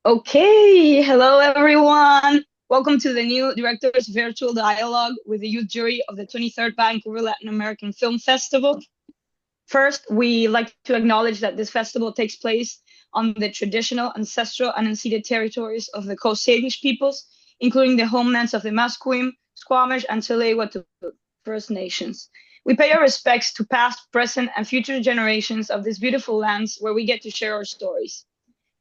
Okay, hello everyone. Welcome to the new Directors Virtual Dialogue with the youth jury of the 23rd Vancouver Latin American Film Festival. First, we like to acknowledge that this festival takes place on the traditional, ancestral, and unceded territories of the Coast Salish peoples, including the homelands of the Musqueam, Squamish, and Tsleil-Waututh First Nations. We pay our respects to past, present, and future generations of these beautiful lands where we get to share our stories.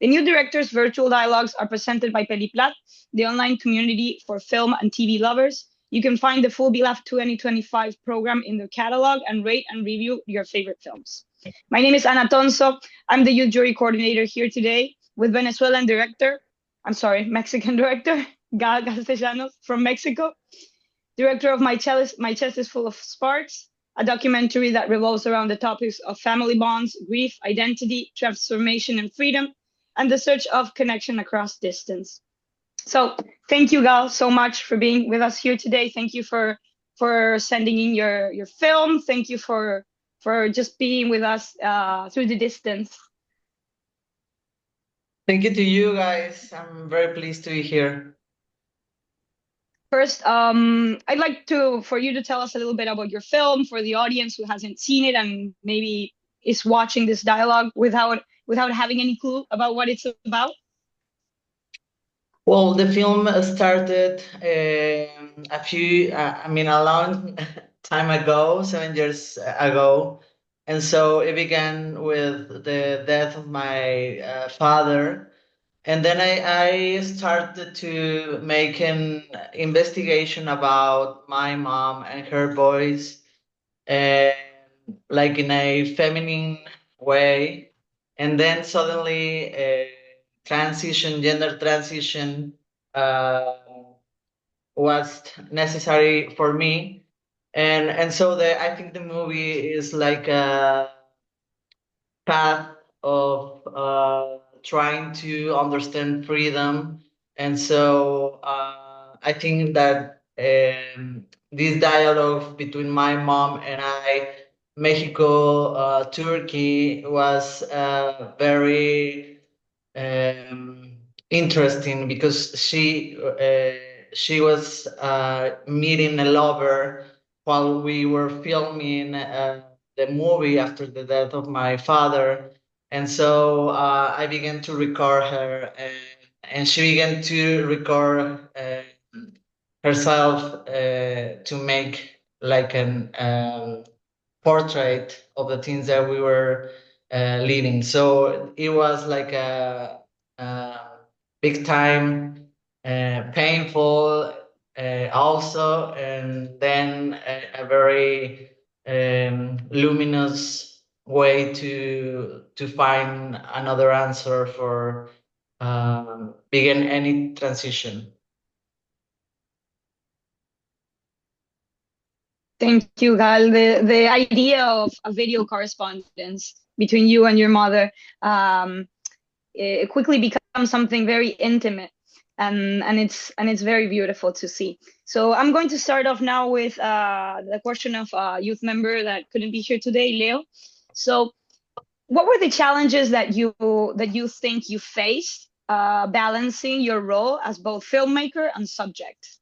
The new director's virtual dialogues are presented by Peliplat, the online community for film and TV lovers. You can find the full BLAF 2025 program in their catalog and rate and review your favorite films. My name is Ana Tonso. I'm the youth jury coordinator here today with Mexican director, Gal Castellanos from Mexico, director of My Chest is Full of Sparks, a documentary that revolves around the topics of family bonds, grief, identity, transformation, and freedom, and the search of connection across distance. So thank you, Gal, so much for being with us here today. Thank you for sending in your film. Thank you for just being with us through the distance. Thank you to you guys. I'm very pleased to be here. First, I'd like for you to tell us a little bit about your film for the audience who hasn't seen it and maybe is watching this dialogue without having any clue about what it's about. Well, the film started a long time ago, 7 years ago. And so it began with the death of my father. And then I started to make an investigation about my mom and her voice, uh, like in a feminine way. And then suddenly, gender transition uh, was necessary for me. And so I think the movie is like a path of trying to understand freedom. And so I think that this dialogue between my mom and I, Mexico, Turkey, was very interesting because she was meeting a lover while we were filming the movie after the death of my father. And so I began to record her, and she began to record herself to make like an portrait of the things that we were leading. So it was like a big time, painful also, and then a very luminous way to find another answer for begin any transition. Thank you, Gal. The idea of a video correspondence between you and your mother it quickly becomes something very intimate, and it's very beautiful to see. So I'm going to start off now with the question of a youth member that couldn't be here today, Leo. So, what were the challenges that you think you faced balancing your role as both filmmaker and subject?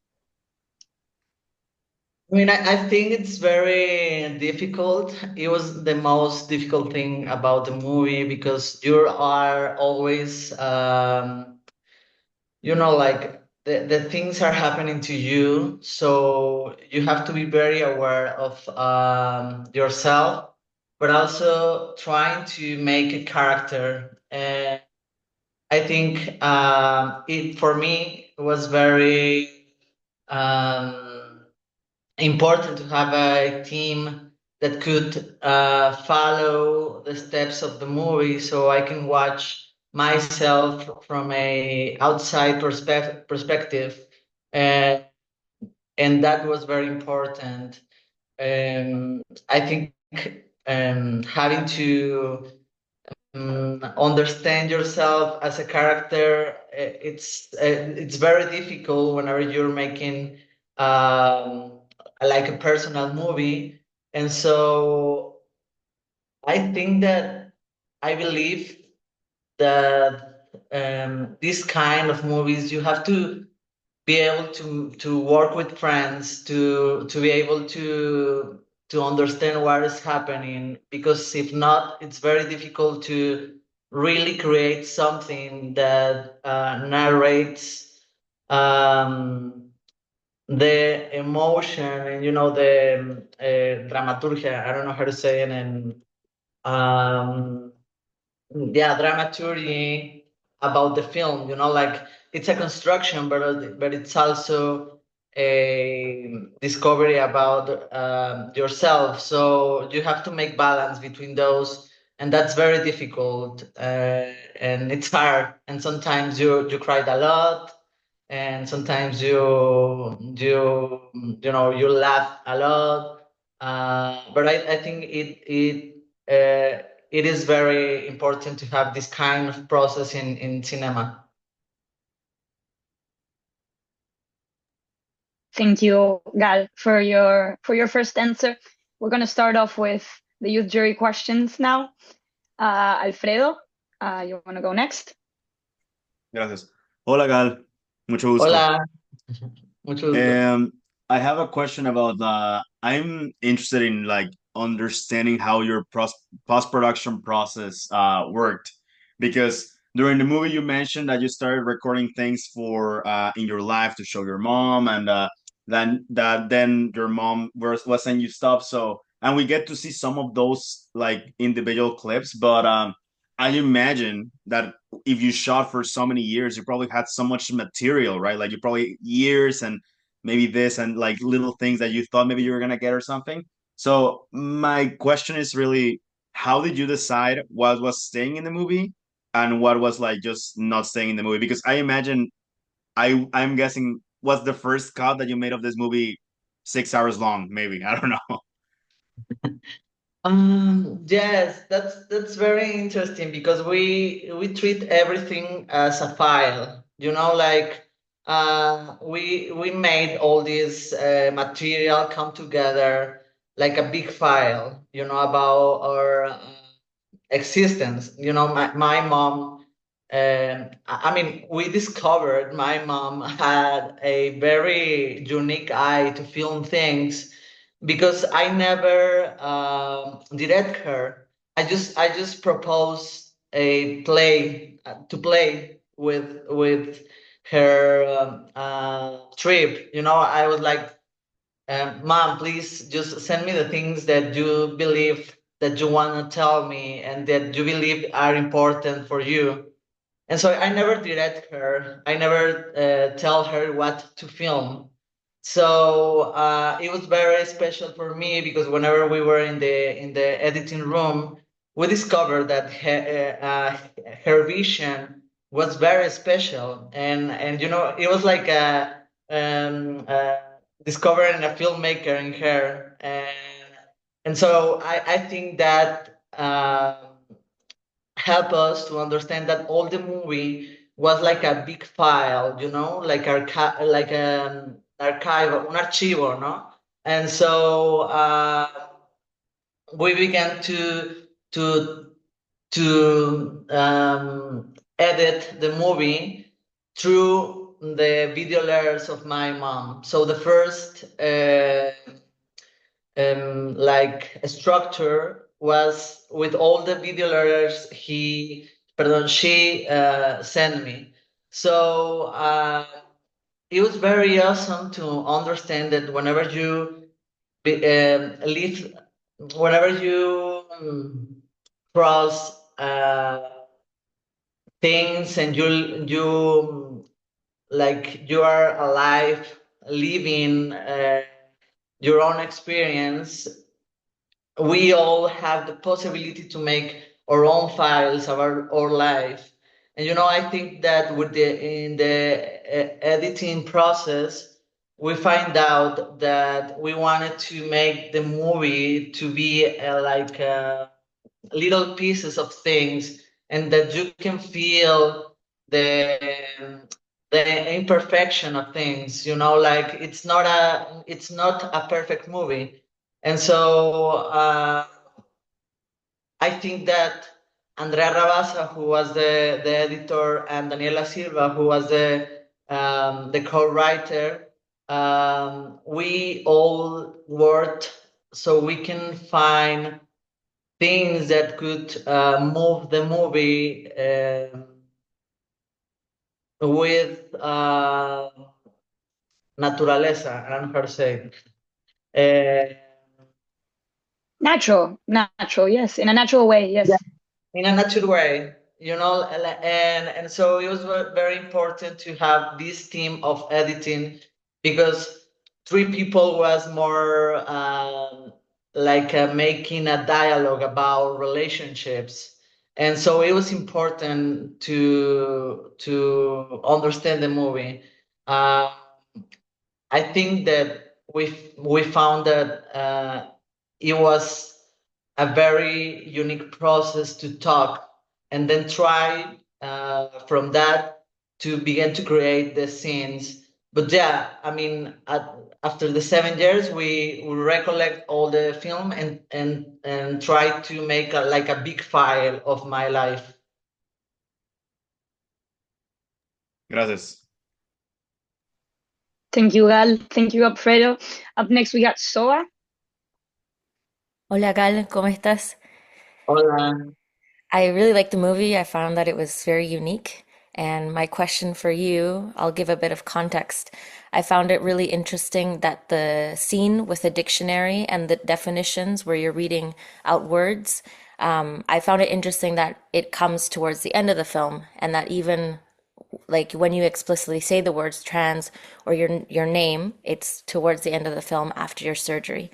I mean, I think it's very difficult. It was the most difficult thing about the movie because you are always, like the things are happening to you. So you have to be very aware of yourself, but also trying to make a character. And I think it for me was very um, important to have a team that could follow the steps of the movie so I can watch myself from a outside perspective, and that was very important. I think having to understand yourself as a character, it's very difficult whenever you're making um, like a personal movie. And so I think that I believe that this kind of movies, you have to be able to work with friends to be able to understand what is happening, because if not, it's very difficult to really create something that narrates the emotion and the dramaturgia. I don't know how to say it in um, yeah, dramaturgy about the film. Like it's a construction, but it's also a discovery about yourself. So you have to make balance between those, and that's very difficult, and it's hard. And sometimes you cried a lot, and sometimes you laugh a lot. But I think it is very important to have this kind of process in cinema. Thank you, Gal, for your first answer. We're going to start off with the youth jury questions now. Alfredo, you want to go next? Gracias. Hola, Gal. Mucho gusto. Hola, mucho gusto. I have a question about I'm interested in like understanding how your post-production process worked, because during the movie you mentioned that you started recording things for in your life to show your mom, and then your mom was sending you stuff. So, and we get to see some of those like individual clips, but I imagine that if you shot for so many years, you probably had so much material, right? Like you probably years and maybe this and like little things that you thought maybe you were gonna get or something. So my question is really, how did you decide what was staying in the movie and what was like just not staying in the movie? Because I imagine I'm guessing what's the first cut that you made of this movie 6 hours long, maybe. I don't know. Yes, that's very interesting, because we treat everything as a file. Like we made all this material come together like a big file. About our existence. My mom. I mean, we discovered my mom had a very unique eye to film things, because I never direct her. I just proposed a play to play with her trip. I was like, Mom, please just send me the things that you believe that you want to tell me and that you believe are important for you. And so I never direct her. I never tell her what to film. So it was very special for me, because whenever we were in the editing room, we discovered that her vision was very special, and it was like discovering a filmmaker in her, and so I think that. Help us to understand that all the movie was like a big file, like un archivo, no? And so we began to edit the movie through the video layers of my mom. So the first like structure was with all the video letters she sent me. So it was very awesome to understand that whenever you live, whenever you cross things, and you are alive, living your own experience, we all have the possibility to make our own files of our life. And I think that in the editing process, we find out that we wanted to make the movie to be like little pieces of things, and that you can feel the the imperfection of things. Like it's not a perfect movie. And so I think that Andrea Rabasa, who was the editor, and Daniela Silva, who was the co-writer, we all worked so we can find things that could move the movie with naturaleza. I don't know how to say. Uh, Natural, yes, in a natural way, yes. in a natural way, and so it was very important to have this team of editing, because three people was more like making a dialogue about relationships, and so it was important to understand the movie. uh, I think that we found that it was a very unique process to talk, and then try from that to begin to create the scenes. But yeah, I mean, after the 7 years, we recollect all the film and try to make like a big file of my life. Gracias. Thank you, Gal. Thank you, Alfredo. Up next, we got Soa. Hola, Gal, ¿cómo estás? Hola. I really liked the movie. I found that it was very unique. And my question for you, I'll give a bit of context. I found it really interesting that the scene with the dictionary and the definitions where you're reading out words, I found it interesting that it comes towards the end of the film, and that even like when you explicitly say the words trans or your name, it's towards the end of the film after your surgery.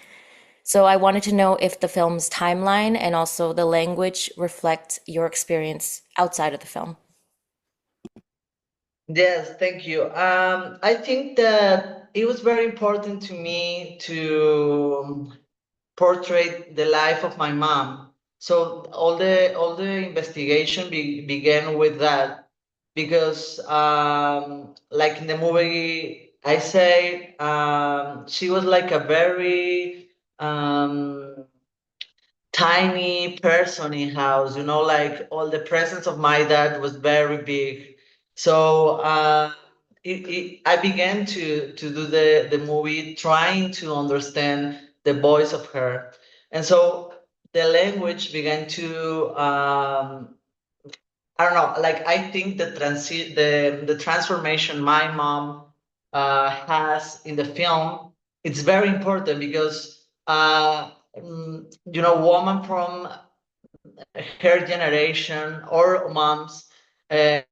So I wanted to know if the film's timeline and also the language reflect your experience outside of the film. Yes, thank you. I think that it was very important to me to portray the life of my mom. So all the investigation began with that, because like in the movie, I say she was like a very tiny person in house, like all the presence of my dad was very big. So I began to do the movie trying to understand the voice of her. And so the language began to I don't know, like I think the transformation my mom has in the film, it's very important, because woman from her generation or moms uh,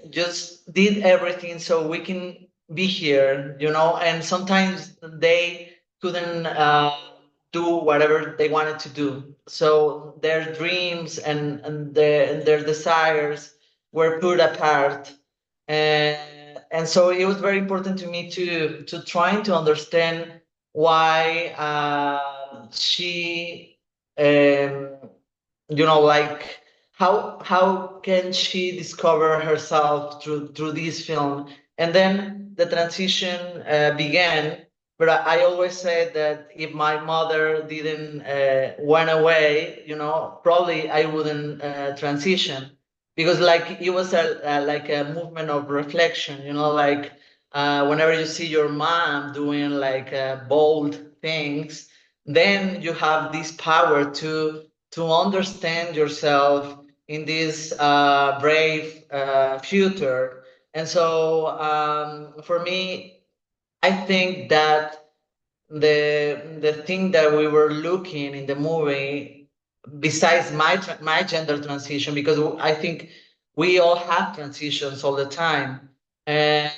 just did everything so we can be here, and sometimes they couldn't do whatever they wanted to do. So their dreams and their desires were put apart. And so it was very important to me to trying to understand why she like how can she discover herself through this film. And then the transition began. But I always say that if my mother didn't went away, probably I wouldn't transition, because like it was like a movement of reflection, like whenever you see your mom doing like bold things, then you have this power to understand yourself in this brave future. And so for me, I think that the thing that we were looking in the movie, besides my gender transition, because I think we all have transitions all the time, and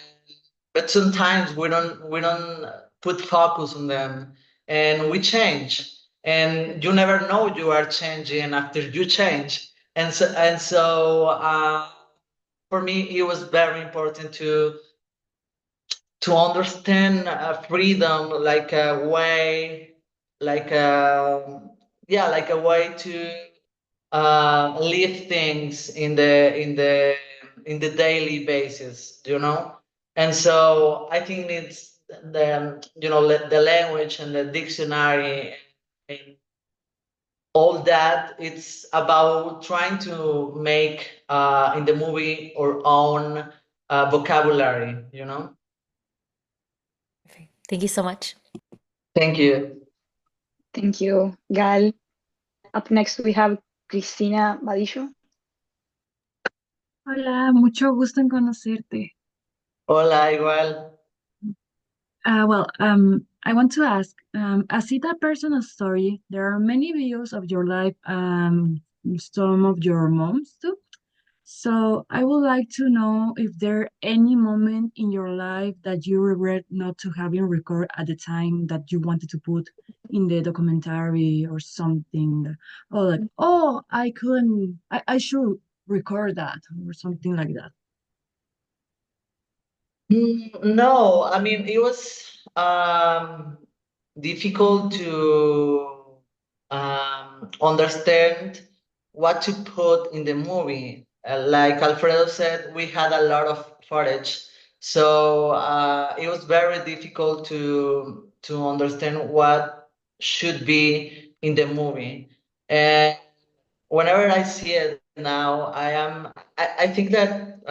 but sometimes we don't put focus on them, and we change, and you never know you are changing after you change. And so for me it was very important to understand freedom like a way, like like a way to live things in the daily basis, and so I think it's the language and the dictionary, and all that, it's about trying to make in the movie our own vocabulary, you know? Thank you so much. Thank you. Thank you, Gal. Up next, we have Cristina Badillo. Hola, mucho gusto en conocerte. Hola, igual. I want to ask, as it a personal story, there are many videos of your life, some of your moms too. So I would like to know if there any moment in your life that you regret not to having record at the time that you wanted to put in the documentary or something, or like, oh, I couldn't, I should record that or something like that. No, I mean, it was difficult to understand what to put in the movie. Like Alfredo said, we had a lot of footage, so it was very difficult to understand what should be in the movie. And whenever I see it now, I think that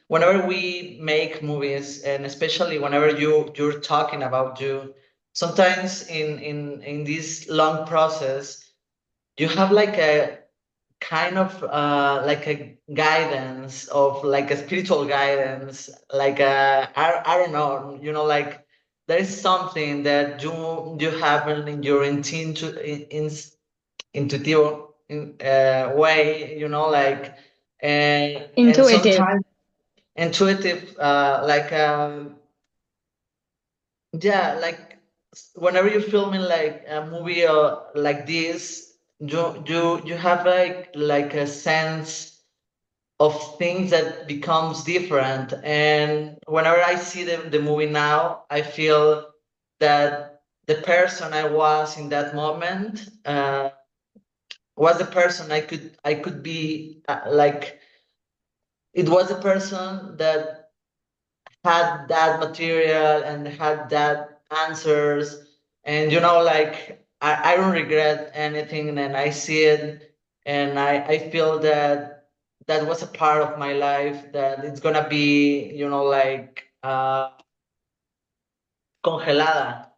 whenever we make movies, and especially whenever you're talking about you, sometimes in this long process, you have like a kind of like a guidance of like a spiritual guidance, like I don't know, you know, like there is something that you have in your intuitive way, you know, like and Intuitive. sometimes intuitive, like yeah, like whenever you're filming like a movie or like this, you have like a sense of things that becomes different. And whenever I see the movie now, I feel that the person I was in that moment was the person I could be like it was a person that had that material and had that answers, and you know, like I don't regret anything, and I see it, and I feel that that was a part of my life that it's gonna be, you know, like congelada,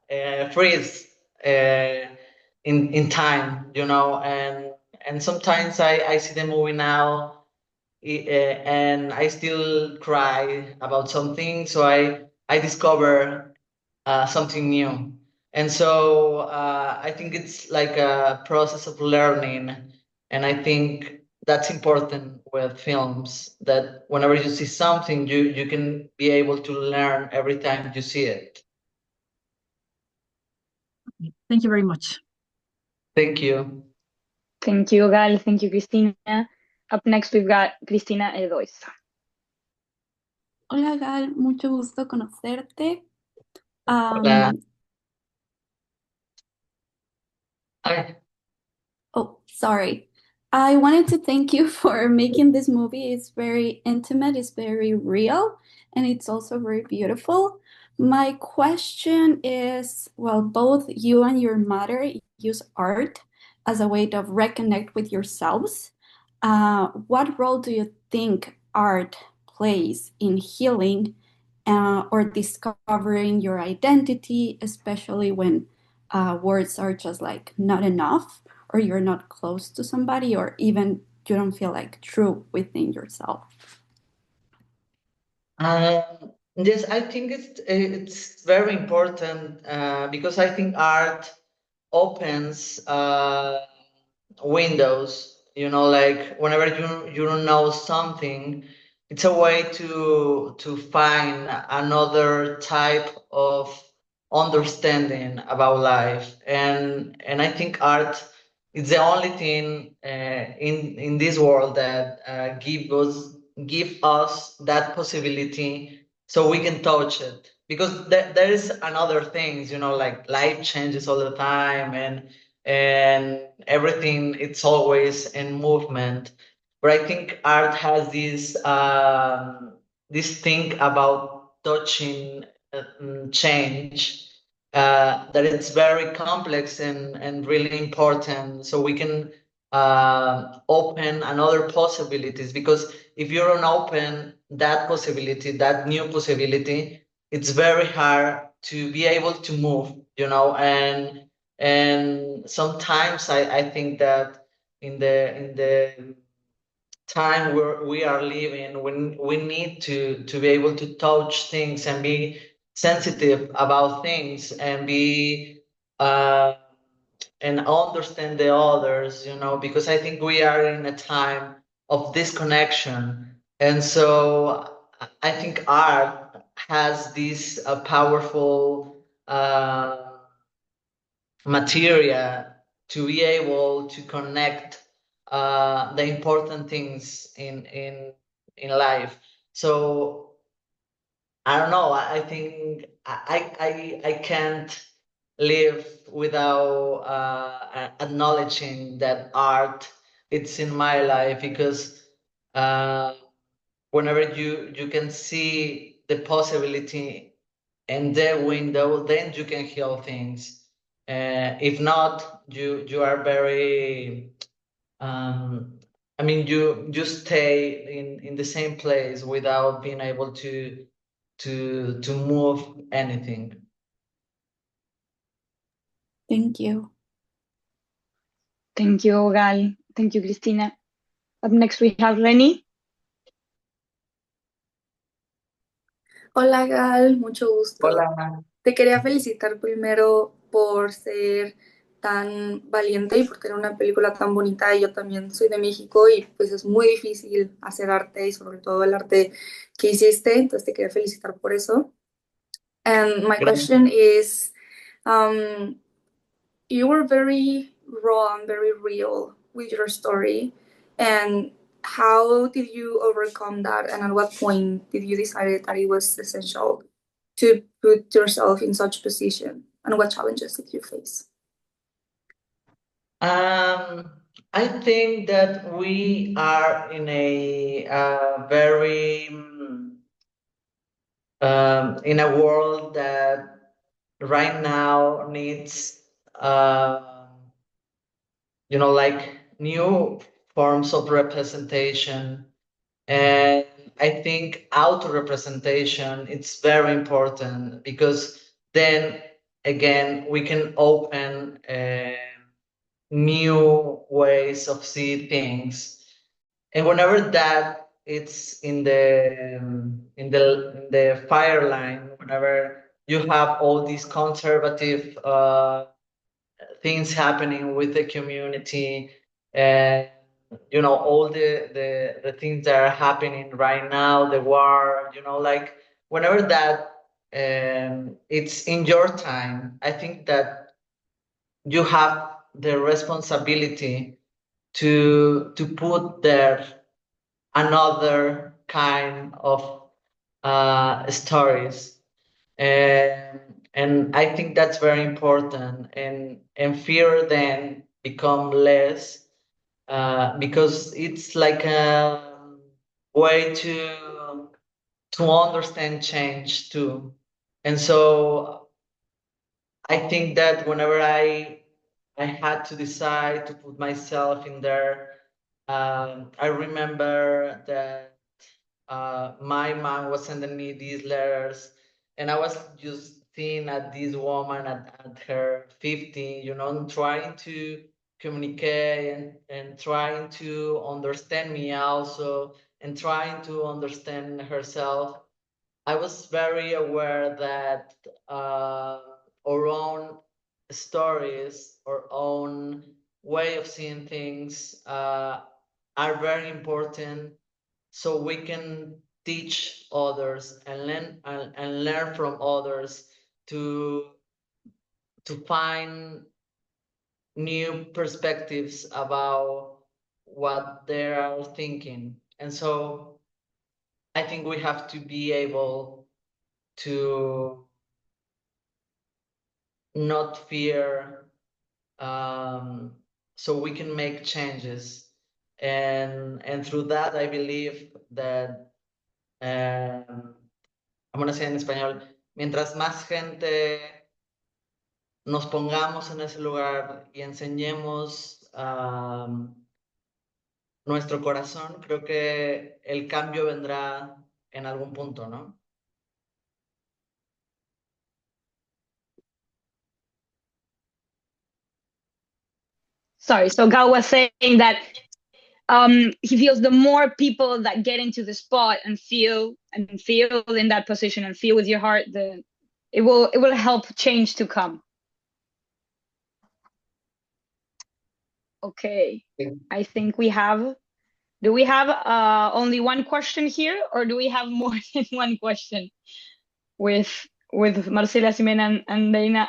freeze in time, you know. And sometimes I see the movie now, and I still cry about something. So I discover something new, and so I think it's like a process of learning, and I think that's important with films. That whenever you see something, you can be able to learn every time you see it. Thank you very much. Thank you. Thank you, Gal. Thank you, Cristina. Up next, we've got Cristina Edois. Hola Gal, mucho gusto conocerte. Hola. Hi. Oh, sorry. I wanted to thank you for making this movie. It's very intimate, it's very real, and it's also very beautiful. My question is, well, both you and your mother use art as a way to reconnect with yourselves. What role do you think art plays in healing or discovering your identity, especially when words are just like not enough, or you're not close to somebody, or even you don't feel like true within yourself? Yes, I think it's very important because I think art opens windows. You know, like whenever you don't know something, it's a way to find another type of understanding about life. And I think art is the only thing in this world that give us that possibility so we can touch it, because there is another things, you know, like life changes all the time, and everything, it's always in movement. But I think art has this thing about touching change, that it's very complex and really important, so we can open another possibilities, because if you don't open that possibility, that new possibility, it's very hard to be able to move, and sometimes I think that in the time where we are living, when we need to be able to touch things and be sensitive about things and be and understand the others, because I think we are in a time of disconnection. And so I think art has this powerful material to be able to connect the important things in life. So I don't know. I think I can't live without acknowledging that art it's in my life, because uh, whenever you can see the possibility and the window, then you can heal things. If not, you are very. Um, I mean, you stay in the same place without being able to move anything. Thank you. Thank you, Gal. Thank you, Cristina. Up next, we have Lenny. Hola Gal, mucho gusto. Hola. Te quería felicitar primero por ser tan valiente y por tener una película tan bonita. Y yo también soy de México y pues es muy difícil hacer arte y sobre todo el arte que hiciste. Entonces te quería felicitar por eso. And my question is, you were very raw and very real with your story. And how did you overcome that? And at what point did you decide that it was essential to put yourself in such position? And what challenges did you face? I think that we are in a very in a world that right now needs like new forms of representation. And I think auto representation it's very important, because then again we can open new ways of see things. And whenever that it's in the fire line, whenever you have all these conservative things happening with the community, and all the things that are happening right now, the war, like whenever that it's in your time, I think that you have the responsibility to put there another kind of stories. And I think that's very important, and fear then become less, because it's like a way to understand change too. And so I think that whenever I had to decide to put myself in there, I remember that my mom was sending me these letters, and I was just seeing at this woman at her 50, trying to communicate and trying to understand me also, and trying to understand herself. I was very aware that our own stories, our own way of seeing things are very important, so we can teach others and learn from others to find new perspectives about what they are thinking. And so I think we have to be able to not fear, so we can make changes. And through that, I believe that, I'm going to say en español, mientras más gente nos pongamos en ese lugar y enseñemos nuestro corazón, creo que el cambio vendrá en algún punto, ¿no? Sorry, so Gal was saying that he feels the more people that get into the spot and feel in that position and feel with your heart, it will help change to come. Okay, I think we have. Do we have only one question here, or do we have more than one question with Marcela, Ximena, and Dana?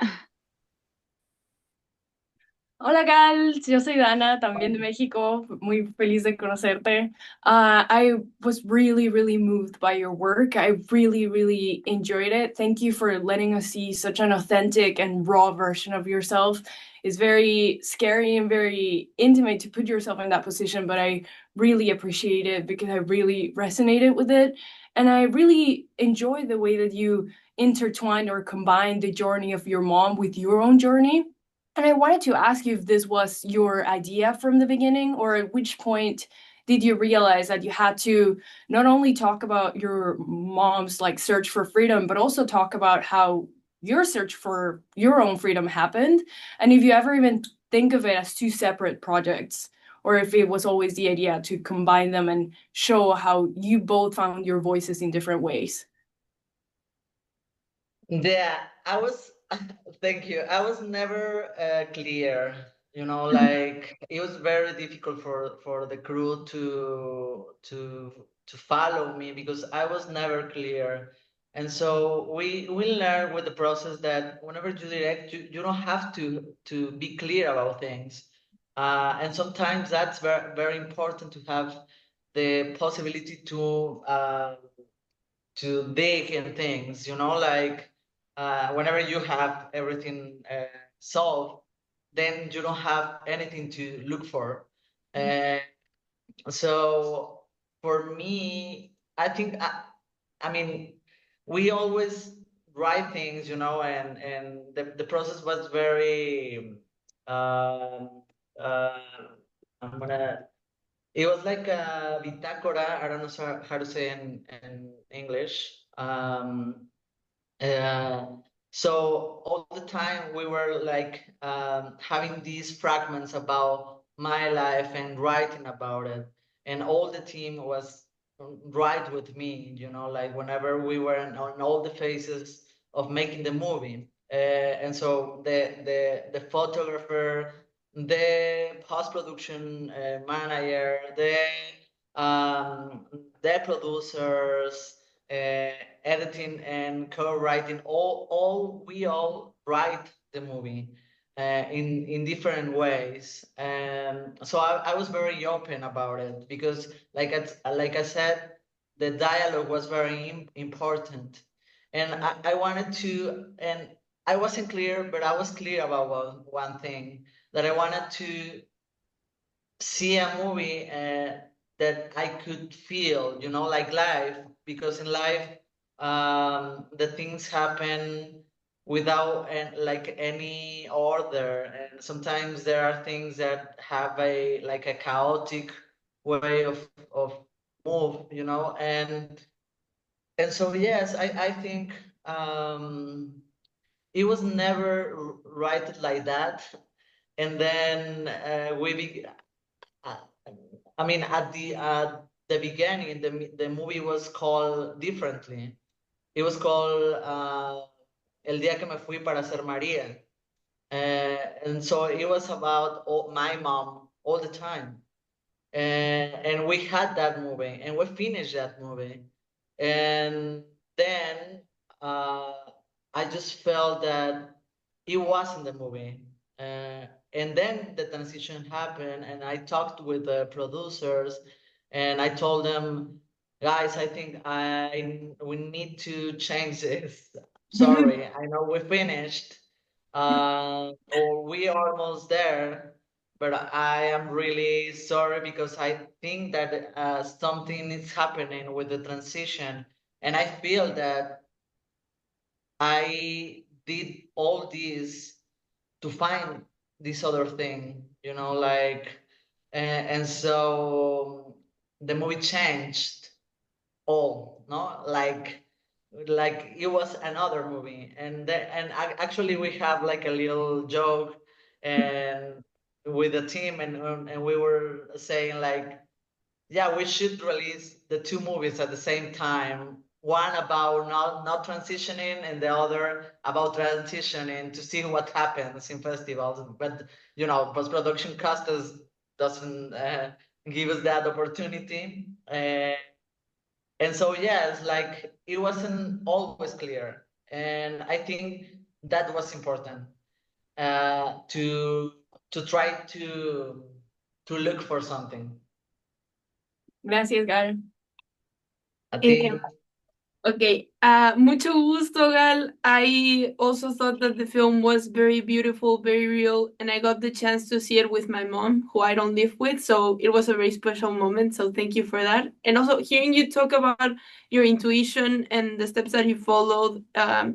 Hola, Gal. Yo soy Dana, también de México. Muy feliz de conocerte. I was really, really moved by your work. I really, really enjoyed it. Thank you for letting us see such an authentic and raw version of yourself. It's very scary and very intimate to put yourself in that position, but I really appreciate it because I really resonated with it. And I really enjoyed the way that you intertwined or combined the journey of your mom with your own journey. And I wanted to ask you if this was your idea from the beginning, or at which point did you realize that you had to not only talk about your mom's like search for freedom, but also talk about how your search for your own freedom happened? And if you ever even think of it as two separate projects, or if it was always the idea to combine them and show how you both found your voices in different ways. Yeah, I was, thank you. I was never clear, you know, like it was very difficult for the crew to follow me because I was never clear. And so we learn with the process that whenever you direct, you don't have to be clear about things. And sometimes that's very, very important to have the possibility to dig in things, you know, like whenever you have everything solved, then you don't have anything to look for. So for me, I think, I mean, we always write things, you know, and the process was very, uh, I'm gonna, it was like a bitácora. I don't know how to say in English. Uh, so all the time we were like having these fragments about my life and writing about it, and all the team was right with me. You know, like whenever we were on all the phases of making the movie, and so the photographer, the post production manager, um, the producers, editing and co-writing, we all write the movie in different ways. So I was very open about it because, like I said, the dialogue was very important, and I wanted to, and I wasn't clear, but I was clear about one thing, that I wanted to see a movie that I could feel, you know, like life, because in life, the things happen without like any order, and sometimes there are things that have a chaotic way of move, you know, and so yes, I think it was never right like that, and then uh, I mean, at the beginning, the movie was called differently. It was called El día que me fui para ser María, and so it was about my mom all the time, and we had that movie, and we finished that movie, and then uh, I just felt that it wasn't the movie. And then the transition happened, and I talked with the producers, and I told them, guys, I think we need to change this. Sorry, I know we finished, or we are almost there, but I am really sorry because I think that something is happening with the transition, and I feel that I did all this find this other thing, you know, like, and so the movie changed all, no, like it was another movie, and actually we have like a little joke and with the team, and we were saying like, yeah, we should release the two movies at the same time. One about not transitioning, and the other about transitioning, to see what happens in festivals. But you know, post production cost doesn't give us that opportunity. And so yes, like it wasn't always clear, and I think that was important to try to look for something. Gracias, Gal. I Eh, think. Okay, mucho gusto, Gal. I also thought that the film was very beautiful, very real, and I got the chance to see it with my mom, who I don't live with, so it was a very special moment, so thank you for that. And also, hearing you talk about your intuition and the steps that you followed,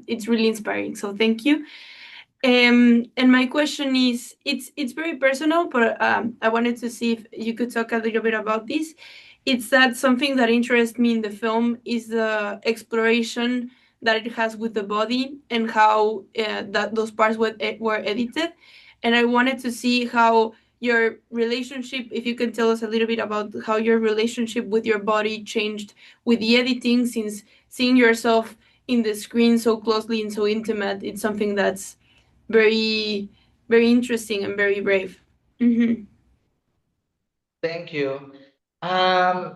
it's really inspiring, so thank you. And my question is, it's very personal, but I wanted to see if you could talk a little bit about this. It's that something that interests me in the film is the exploration that it has with the body and how that those parts were edited. And I wanted to see how your relationship, if you can tell us a little bit about how your relationship with your body changed with the editing, since seeing yourself in the screen so closely and so intimate, it's something that's very, very interesting and very brave. Mm-hmm. Thank you. Um,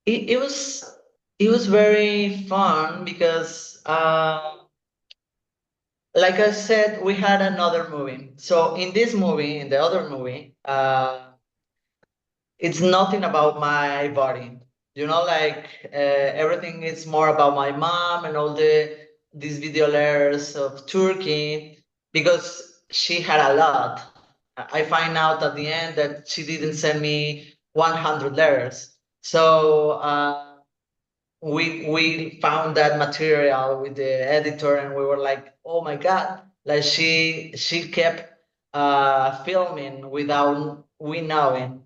it was very fun because, like I said, we had another movie. So in this movie, in the other movie, it's nothing about my body. You know, like everything is more about my mom and all these video layers of Turkey, because she had a lot. I find out at the end that she didn't send me 100 layers. So we found that material with the editor, and we were like, oh my god, like she kept filming without we knowing.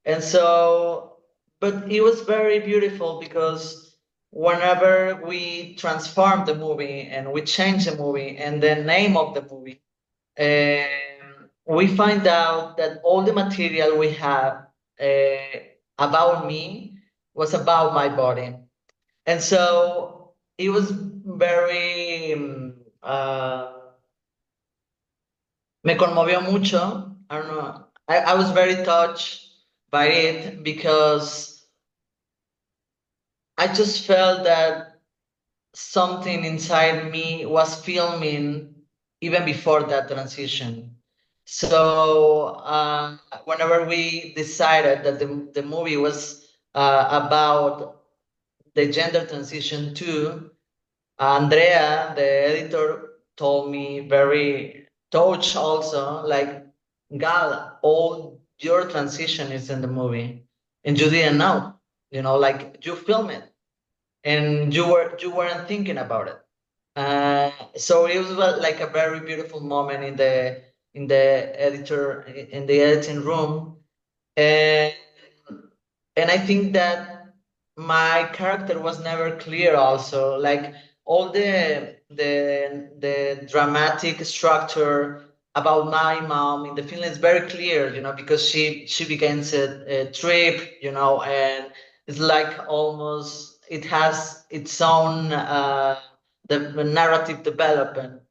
And so, but it was very beautiful because whenever we transformed the movie and we changed the movie and the name of the movie, we find out that all the material we have about me was about my body. And so it was very, me conmovió mucho. I don't know. I was very touched by it because I just felt that something inside me was filming even before that transition. So whenever we decided that the movie was about the gender transition too, Andrea, the editor, told me very touched also, like, Gal, all your transition is in the movie, and you didn't know, you know, like you film it, and you weren't thinking about it. So it was like a very beautiful moment in the editing room, and I think that my character was never clear also, like all the dramatic structure about my mom in the film is very clear, you know, because she begins a trip, you know, and it's like almost it has its own the narrative development.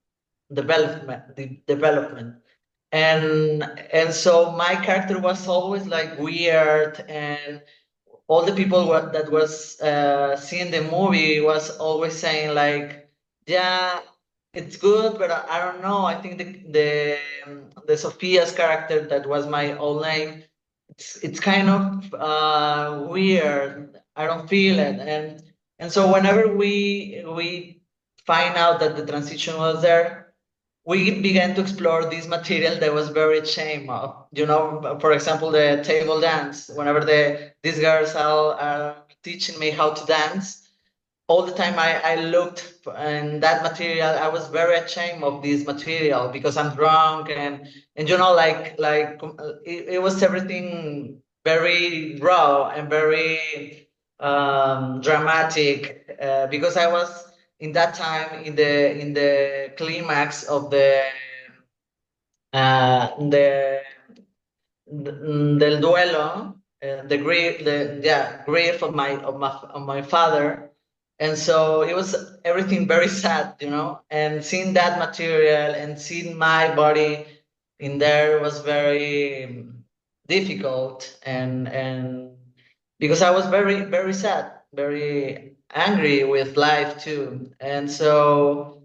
And so my character was always like weird, and all the people that was seeing the movie was always saying like, yeah, it's good, but I don't know. I think the Sophia's character, that was my old name, it's kind of weird. I don't feel it, and so whenever we find out that the transition was there, we began to explore this material that was very ashamed of. You know, for example, the table dance. Whenever these girls are teaching me how to dance, all the time I looked in that material. I was very ashamed of this material because I'm drunk and it was everything very raw and very dramatic because I was in that time in the climax of the del duelo, the grief, grief of my father, and so it was everything very sad, you know. And seeing that material and seeing my body in there was very difficult, and because I was very sad, very angry with life too, and so.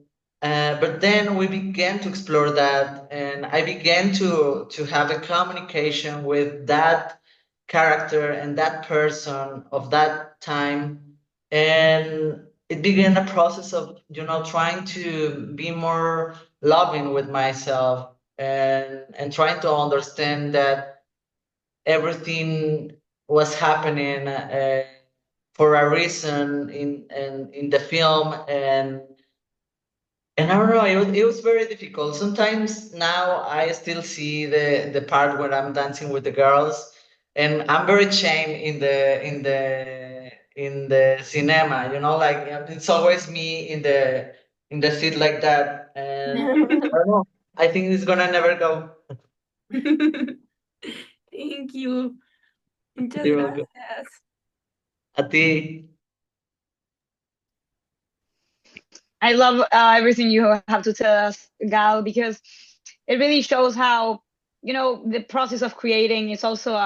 But then we began to explore that, and I began to have a communication with that character and that person of that time, and it began a process of trying to be more loving with myself and trying to understand that everything was happening for a reason in the film and I don't know, it was very difficult. Sometimes now I still see the part where I'm dancing with the girls, and I'm very ashamed in the cinema. You know, like it's always me in the seat like that, and I don't know. I think it's gonna never go. Thank you. Muchas You're welcome. gracias. A ti. I love everything you have to tell us, Gal, because it really shows how, the process of creating is also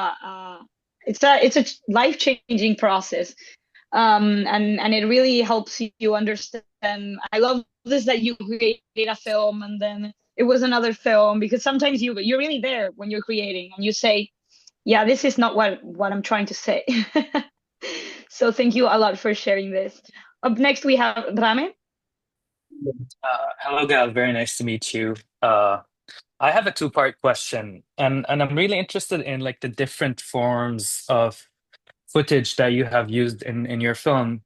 it's a life-changing process. And it really helps you understand. I love this that you created a film and then it was another film, because sometimes you're really there when you're creating and you say, yeah, this is not what I'm trying to say. So thank you a lot for sharing this. Up next we have Rame. Hello, Gal. Very nice to meet you. I have a two-part question, and I'm really interested in like the different forms of footage that you have used in your film.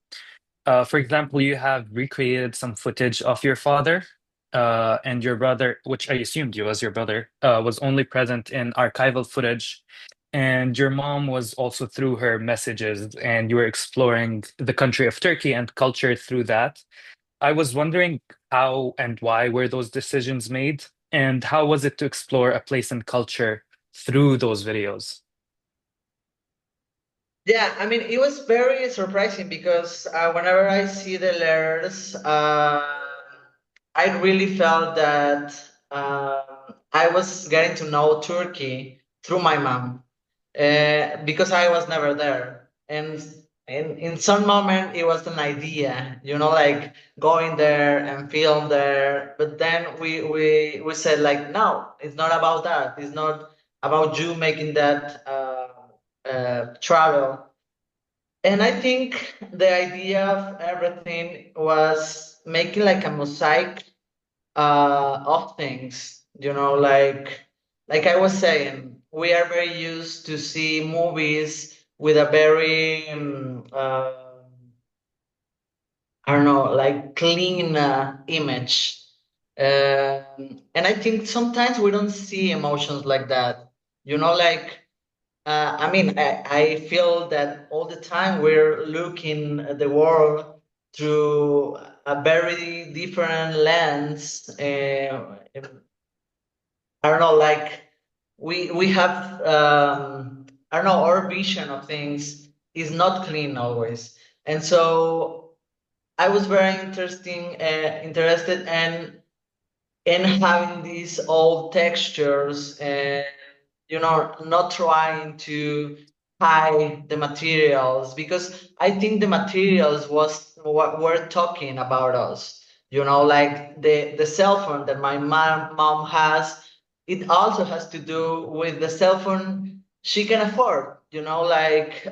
For example, you have recreated some footage of your father, and your brother, which I assumed you as your brother, was only present in archival footage. And your mom was also through her messages, and you were exploring the country of Turkey and culture through that. I was wondering how and why were those decisions made, and how was it to explore a place and culture through those videos? Yeah, I mean, it was very surprising because whenever I see the letters, I really felt that I was getting to know Turkey through my mom because I was never there. And in some moment, it was an idea, like going there and film there. But then we said, like, no, it's not about that. It's not about you making that travel. And I think the idea of everything was making like a mosaic of things, like I was saying, we are very used to see movies with a very I don't know, like clean image. And I think sometimes we don't see emotions like that. Like I mean, I feel that all the time we're looking at the world through a very different lens. I don't know, like we have I don't know, our vision of things is not clean always, and so I was very interested in having these old textures and not trying to hide the materials because I think the materials was what were talking about us. Like the cell phone that my mom has, it also has to do with the cell phone she can afford. Like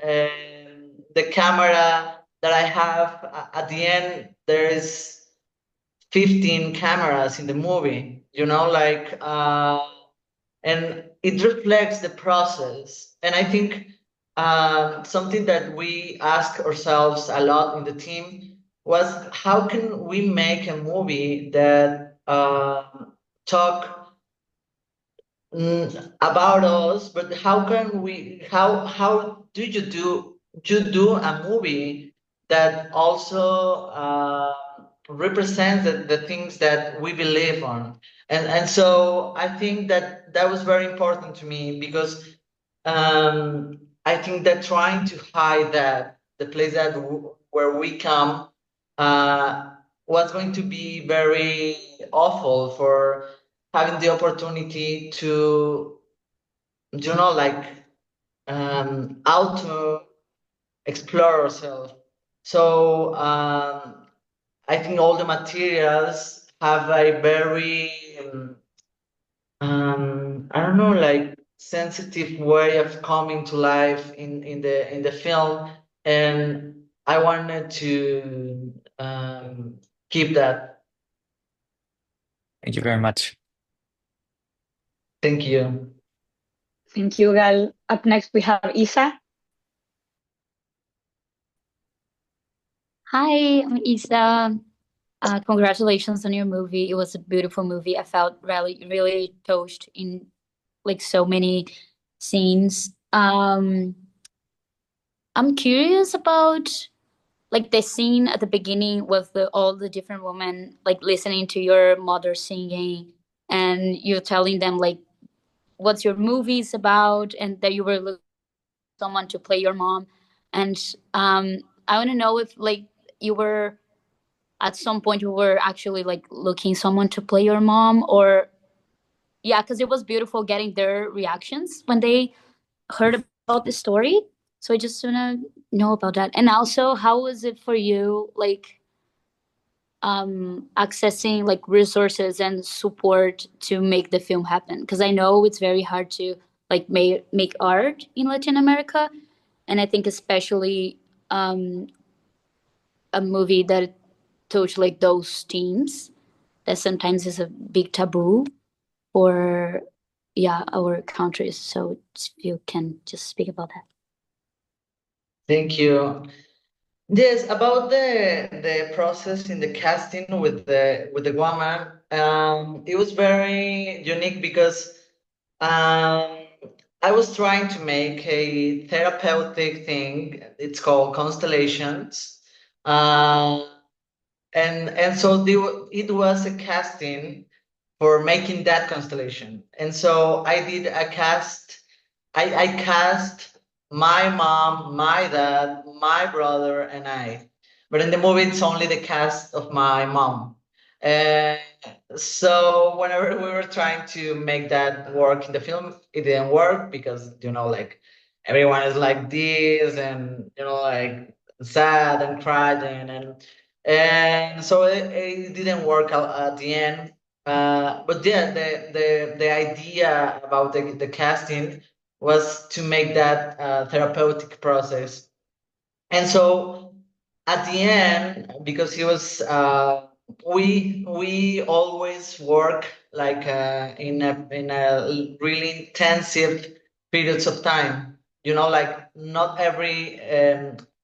and the camera that I have at the end there is 15 cameras in the movie, and it reflects the process. And I think something that we ask ourselves a lot in the team was how can we make a movie that talk about us, but how do you do a movie that also represents the things that we believe on, and so I think that that was very important to me because I think that trying to hide that the place that where we come uh, was going to be very awful for having the opportunity to, like, auto explore ourselves. So I think all the materials have a very I don't know, like sensitive way of coming to life in the film, and I wanted to keep that. Thank you very much. Thank you. Thank you, Gal. Up next, we have Isa. Hi, I'm Isa. Congratulations on your movie. It was a beautiful movie. I felt really touched in like so many scenes. I'm curious about like the scene at the beginning with all the different women like listening to your mother singing, and you're telling them like what's your movie is about, and that you were looking for someone to play your mom. And I want to know if like you were at some point you were actually like looking someone to play your mom, or yeah, because it was beautiful getting their reactions when they heard about the story. So I just want to know about that. And also, how was it for you like accessing like resources and support to make the film happen? Because I know it's very hard to like make art in Latin America, and I think especially a movie that touch like those themes that sometimes is a big taboo for yeah our countries. So if you can just speak about that. Thank you. Yes, about the process in the casting with the woman, it was very unique because um, I was trying to make a therapeutic thing. It's called Constellations, uh, and so it was a casting for making that constellation. And so I did a cast. I cast my mom, my dad, my brother, and I. But in the movie, it's only the cast of my mom. And so whenever we were trying to make that work in the film, it didn't work because, like everyone is like this and, like sad and crying. And so it didn't work out at the end. But yeah, the idea about the casting was to make that therapeutic process. And so at the end, because he was, we always work like in a really intensive periods of time. Like not every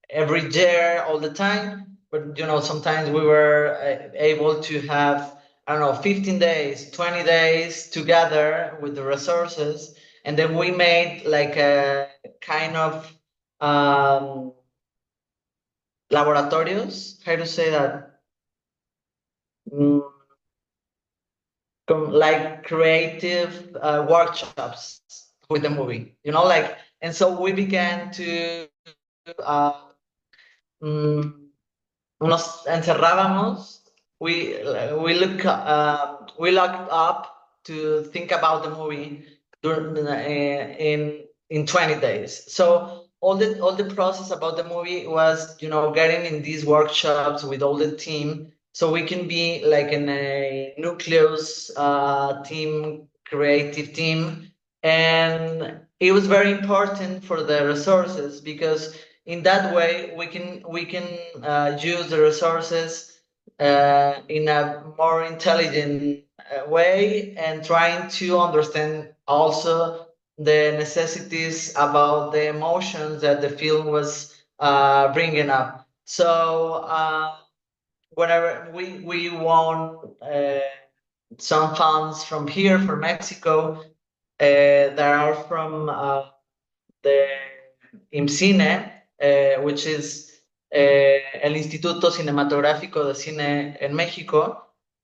year all the time, but sometimes we were able to have, I don't know, 15 days, 20 days together with the resources, and then we made like a kind of laboratorios. How to say that? Mm, like creative workshops with the movie. Like, and so we began to uh, mm, nos encerrábamos. We locked up to think about the movie in 20 days. So all the process about the movie was getting in these workshops with all the team, so we can be like in a nucleus team, creative team, and it was very important for the resources because in that way we can use the resources in a more intelligent way, and trying to understand also the necessities about the emotions that the film was bringing up. So whenever we won some funds from here, from Mexico, that are from the IMCINE, which is el Instituto Cinematográfico de Cine en México.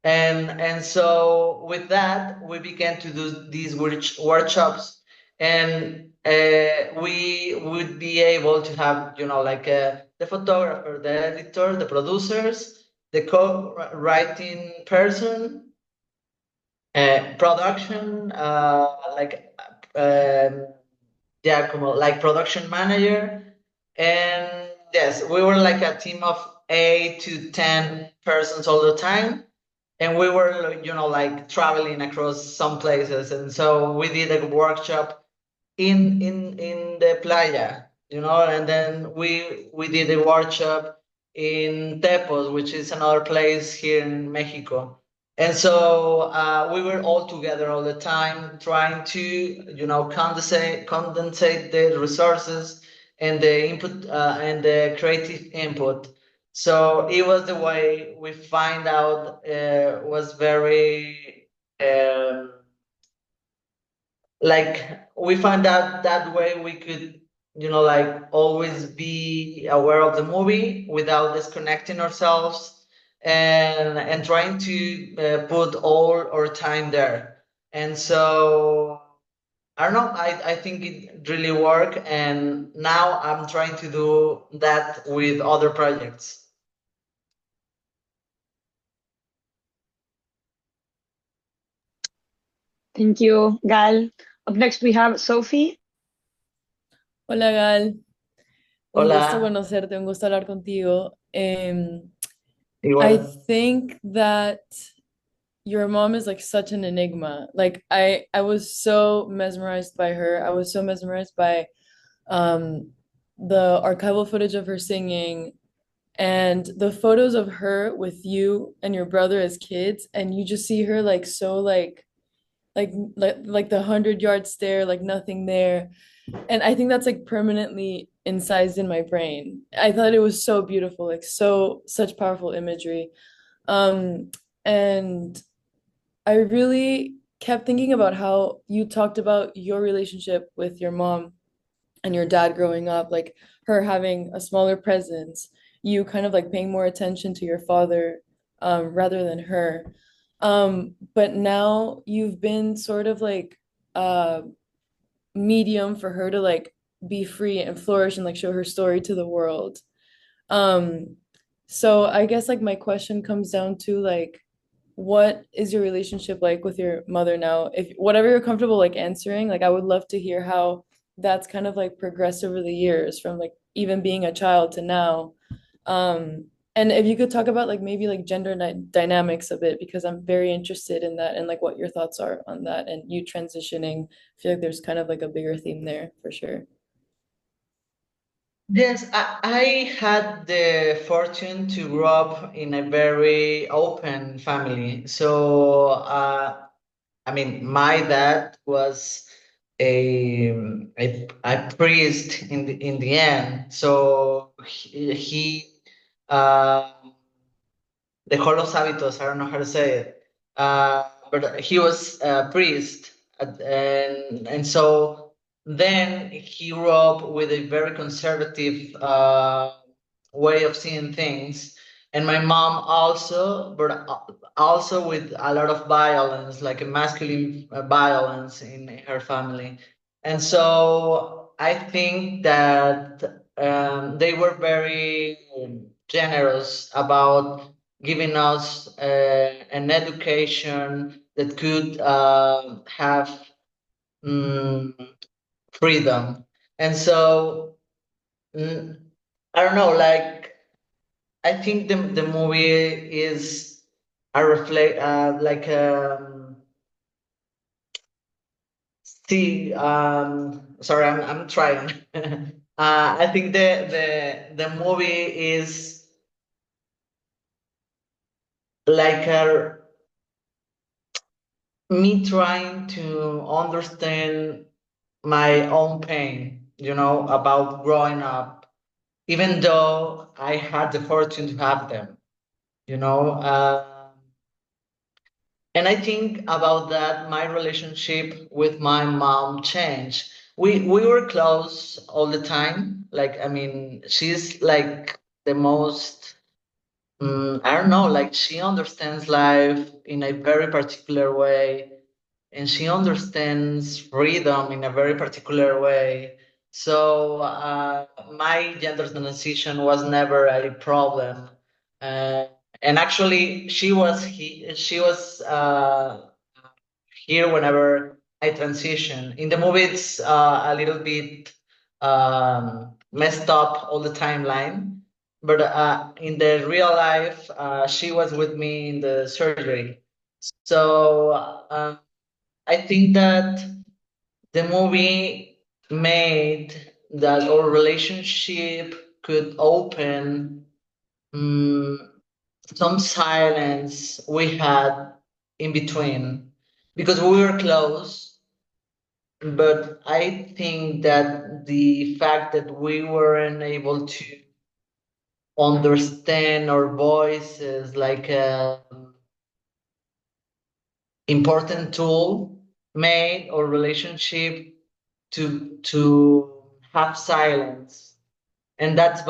And so with that, we began to do these workshops, and we would be able to have, like the photographer, the editor, the producers, the co-writing person, production, yeah, como like production manager. And yes, we were like a team of 8 to 10 persons all the time. And we were, like traveling across some places. And so we did a workshop in the playa, and then we did a workshop in Tepos, which is another place here in Mexico. And so we were all together all the time, trying to, condensate the resources and the input and the creative input. So it was the way we find out was very like we found out that way we could, like always be aware of the movie without disconnecting ourselves, and trying to put all our time there. And so I don't know, I think it really worked, and now I'm trying to do that with other projects. Thank you, Gal. Up next, we have Sophie. Hola Gal, un Hola. gusto conocerte, un gusto hablar contigo. I Igual. think that your mom is like such an enigma. Like I was so mesmerized by her. I was so mesmerized by um the archival footage of her singing and the photos of her with you and your brother as kids, and you just see her like so like the 100-yard stare, like nothing there. And I think that's like permanently incised in my brain. I thought it was so beautiful, like such powerful imagery. And I really kept thinking about how you talked about your relationship with your mom and your dad growing up, like her having a smaller presence, you kind of like paying more attention to your father rather than her. But now you've been sort of like a medium for her to like be free and flourish and like show her story to the world. Um, so I guess like my question comes down to like, what is your relationship like with your mother now? If whatever you're comfortable like answering, like I would love to hear how that's kind of like progressed over the years from like even being a child to now. And if you could talk about like maybe like gender dynamics a bit, because I'm very interested in that and like what your thoughts are on that and you transitioning. I feel like there's kind of like a bigger theme there for sure. Yes, I had the fortune to grow up in a very open family. So, I mean, my dad was a priest in the end. So he uh, dejó los hábitos. I don't know how to say it. But he was a priest, and so then he grew up with a very conservative way of seeing things. And my mom also, but also with a lot of violence, like a masculine violence in her family. And so I think that they were very generous about giving us an education that could have mm, freedom. And so mm, I don't know, like I think the movie is a reflect like see sorry, I'm trying. I think the movie is like me trying to understand my own pain, about growing up, even though I had the fortune to have them, you know. And I think about that, my relationship with my mom changed. We were close all the time. Like, I mean, she's like the most, I don't know, like she understands life in a very particular way, and she understands freedom in a very particular way. So my gender transition was never a problem. Uh, and actually, she was here whenever I transition. In the movie, it's a little bit messed up all the timeline, but in the real life, she was with me in the surgery. So I think that the movie made that our relationship could open um, some silence we had in between because we were close, but I think that the fact that we weren't able to understand our voices like a important tool made our relationship to have silence, and that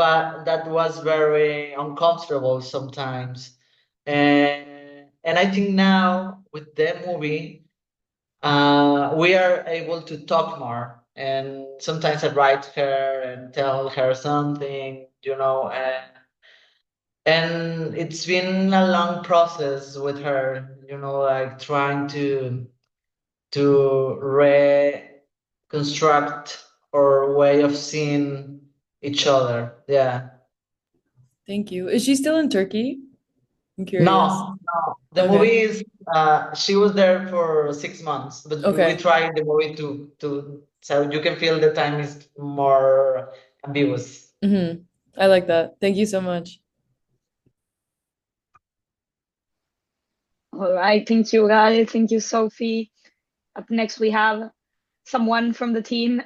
was very uncomfortable sometimes. And I think now with the movie, we are able to talk more. And sometimes I write her and tell her something, and it's been a long process with her, like trying to reconstruct our way of seeing each other. Yeah. Thank you. Is she still in Turkey? I'm curious. No, no. The Okay. movie is she was there for 6 months, but we Okay. tried the movie to so you can feel the time is more ambiguous. I like that. Thank you so much. All right, thank you, Gal. Thank you, Sophie. Up next, we have someone from the team.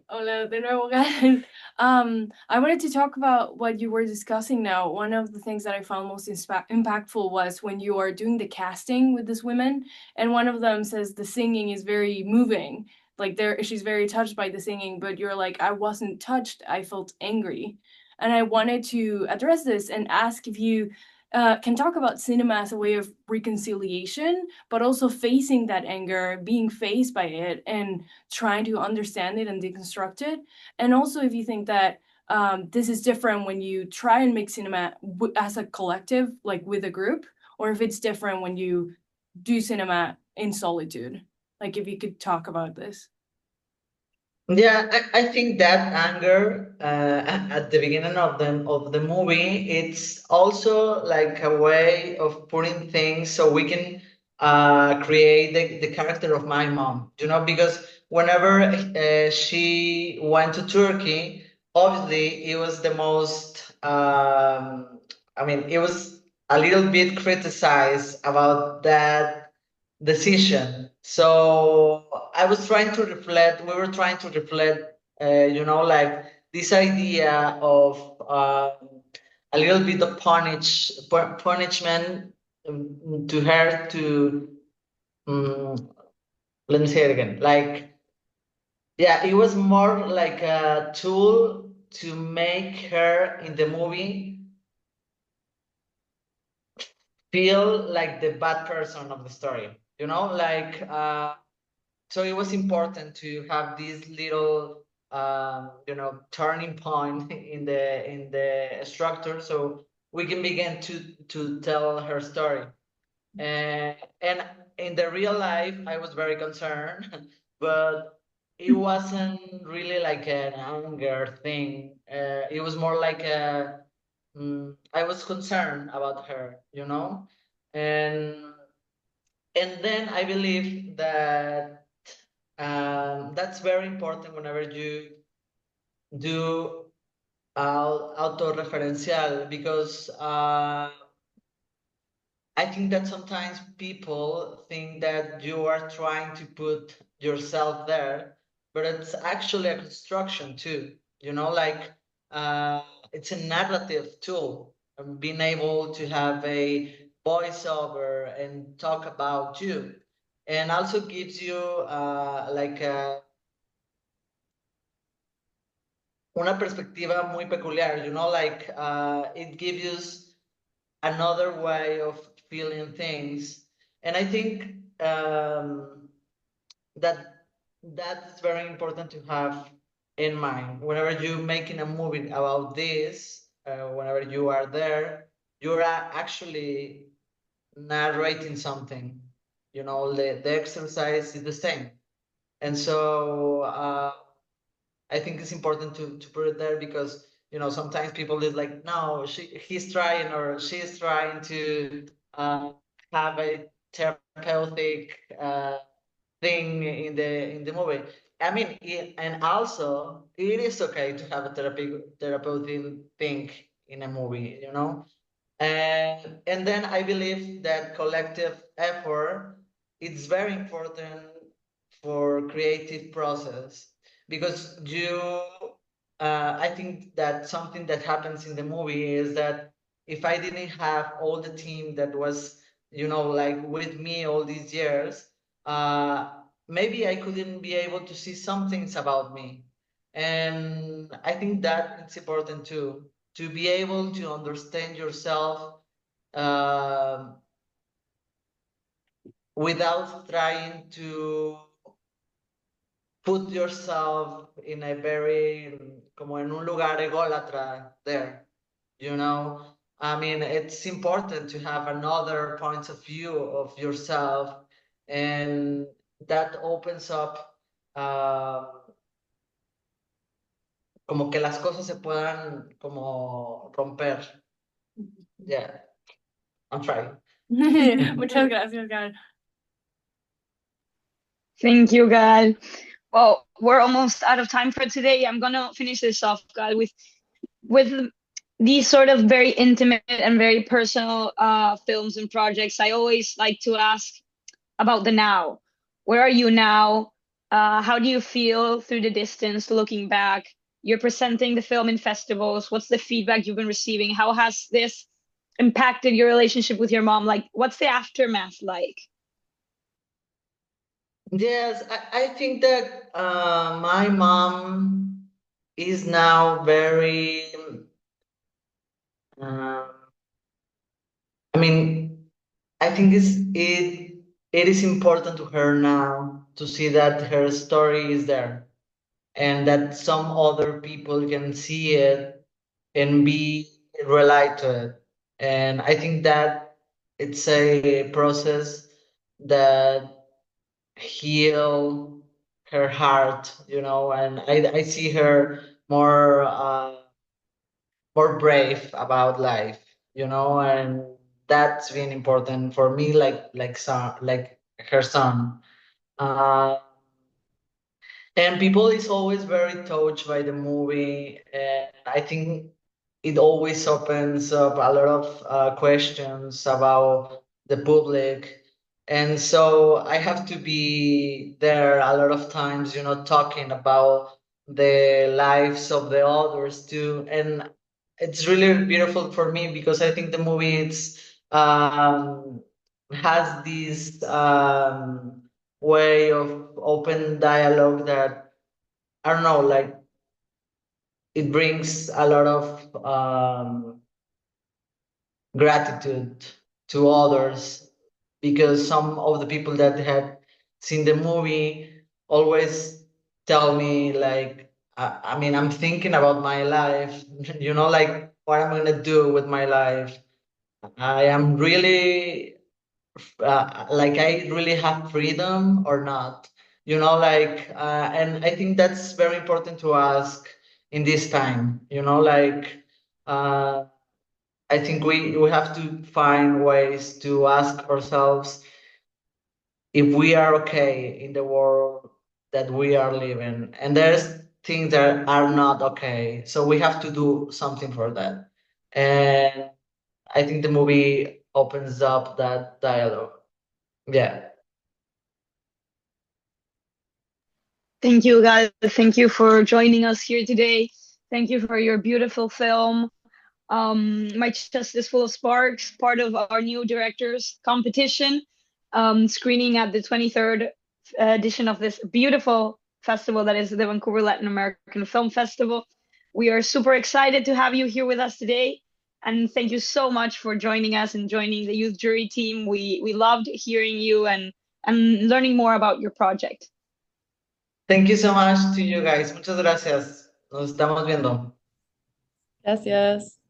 Hola de nuevo, guys. I wanted to talk about what you were discussing now. One of the things that I found most impactful was when you are doing the casting with these women, and one of them says the singing is very moving. Like she's very touched by the singing, but you're like, I wasn't touched. I felt angry. And I wanted to address this and ask if you can talk about cinema as a way of reconciliation, but also facing that anger, being faced by it, and trying to understand it and deconstruct it. And also, if you think that this is different when you try and make cinema as a collective, like with a group, or if it's different when you do cinema in solitude. Like, if you could talk about this. Yeah, I think that anger at the beginning of the movie, it's also like a way of putting things so we can create the character of my mom, because whenever she went to Turkey, obviously it was the most, I mean, it was a little bit criticized about that decision. So I was trying to reflect, we were trying to reflect, like this idea of a little bit of punishment to her to, let me say it again, like, yeah, it was more like a tool to make her in the movie feel like the bad person of the story, like, so it was important to have this little turning point in the structure so we can begin to tell her story. And in the real life I was very concerned but it wasn't really like an anger thing. It was more like I was concerned about her, and then I believe that that's very important whenever you do autorreferencial because I think that sometimes people think that you are trying to put yourself there, but it's actually a construction too. You know, like it's a narrative tool. Being able to have a voiceover and talk about you, and also gives you una perspectiva muy peculiar. You know, like it gives you another way of feeling things, and I think that that's very important to have in mind whenever you're making a movie about this. Whenever you are there, you're actually narrating something. You know, the exercise is the same, and so I think it's important to put it there, because you know sometimes people is like, no, he's trying or she's trying to have a therapeutic thing in the movie. I mean, and also it is okay to have a therapeutic thing in a movie, you know. And then I believe that collective effort is very important for creative process, because I think that something that happens in the movie is that if I didn't have all the team that was, you know, like with me all these years, uh, maybe I couldn't be able to see some things about me. And I think that it's important too, to be able to understand yourself um without trying to put yourself in a very, como en un lugar ególatra there, you know? I mean, it's important to have another point of view of yourself, and that opens up uh, como que las cosas se puedan como romper. Yeah, I'm trying. Muchas gracias, Gal. Thank you, Gal. Well, we're almost out of time for today. I'm gonna finish this off, Gal, with these sort of very intimate and very personal films and projects. I always like to ask about the now. Where are you now? How do you feel through the distance, looking back? You're presenting the film in festivals. What's the feedback you've been receiving? How has this impacted your relationship with your mom? Like, what's the aftermath like? Yes, I think that my mom is now very, um, I mean, I think it is important to her now to see that her story is there, and that some other people can see it and be relate to it. And I think that it's a process that heal her heart, you know, and I see her more brave about life, you know, and that's been important for me, like her son. Uh, and people is always very touched by the movie, and I think it always opens up a lot of questions about the public. And so I have to be there a lot of times, you know, talking about the lives of the others too. And it's really beautiful for me, because I think the movie has this way of open dialogue that, I don't know, like it brings a lot of gratitude to others, because some of the people that had seen the movie always tell me like, I mean, I'm thinking about my life, you know, like what I'm gonna do with my life. I am really like I really have freedom or not, you know, like and I think that's very important to ask in this time, you know, like I think we have to find ways to ask ourselves if we are okay in the world that we are living, and there's things that are not okay, so we have to do something for that. And I think the movie opens up that dialogue. Yeah. Thank you, guys. Thank you for joining us here today. Thank you for your beautiful film. My chest is full of sparks, part of our new directors competition, screening at the 23rd edition of this beautiful festival that is the Vancouver Latin American Film Festival. We are super excited to have you here with us today. And thank you so much for joining us and joining the youth jury team. We loved hearing you and learning more about your project. Thank you so much to you guys. Muchas gracias. Nos estamos viendo. Gracias.